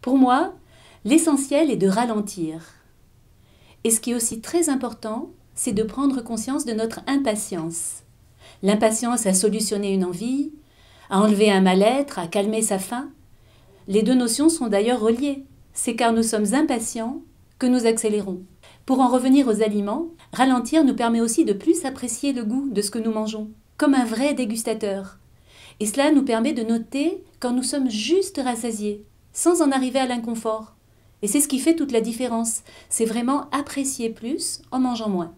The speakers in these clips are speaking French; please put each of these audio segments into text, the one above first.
Pour moi, l'essentiel est de ralentir. Et ce qui est aussi très important, c'est de prendre conscience de notre impatience. L'impatience à solutionner une envie, à enlever un mal-être, à calmer sa faim. Les deux notions sont d'ailleurs reliées. C'est car nous sommes impatients que nous accélérons. Pour en revenir aux aliments, ralentir nous permet aussi de plus apprécier le goût de ce que nous mangeons, comme un vrai dégustateur. Et cela nous permet de noter quand nous sommes juste rassasiés, sans en arriver à l'inconfort. Et c'est ce qui fait toute la différence. C'est vraiment apprécier plus en mangeant moins.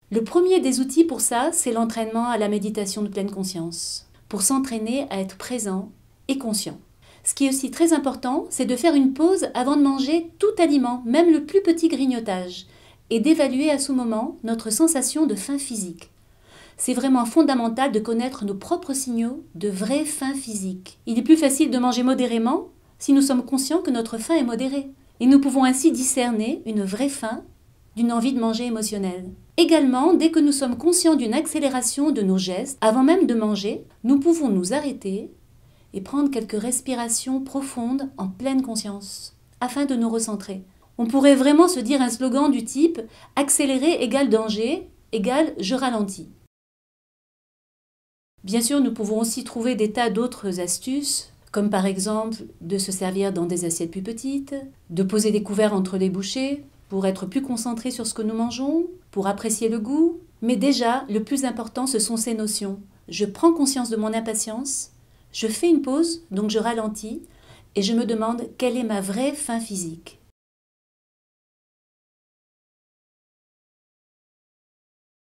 Le premier des outils pour ça, c'est l'entraînement à la méditation de pleine conscience, pour s'entraîner à être présent et conscient. Ce qui est aussi très important, c'est de faire une pause avant de manger tout aliment, même le plus petit grignotage, et d'évaluer à ce moment notre sensation de faim physique. C'est vraiment fondamental de connaître nos propres signaux de vraie faim physique. Il est plus facile de manger modérément si nous sommes conscients que notre faim est modérée. Et nous pouvons ainsi discerner une vraie faim d'une envie de manger émotionnelle. Également, dès que nous sommes conscients d'une accélération de nos gestes, avant même de manger, nous pouvons nous arrêter et prendre quelques respirations profondes en pleine conscience, afin de nous recentrer. On pourrait vraiment se dire un slogan du type « accélérer égale danger, égale je ralentis ». Bien sûr, nous pouvons aussi trouver des tas d'autres astuces, comme par exemple de se servir dans des assiettes plus petites, de poser des couverts entre les bouchées, pour être plus concentré sur ce que nous mangeons, pour apprécier le goût. Mais déjà, le plus important, ce sont ces notions. Je prends conscience de mon impatience, je fais une pause, donc je ralentis, et je me demande quelle est ma vraie faim physique.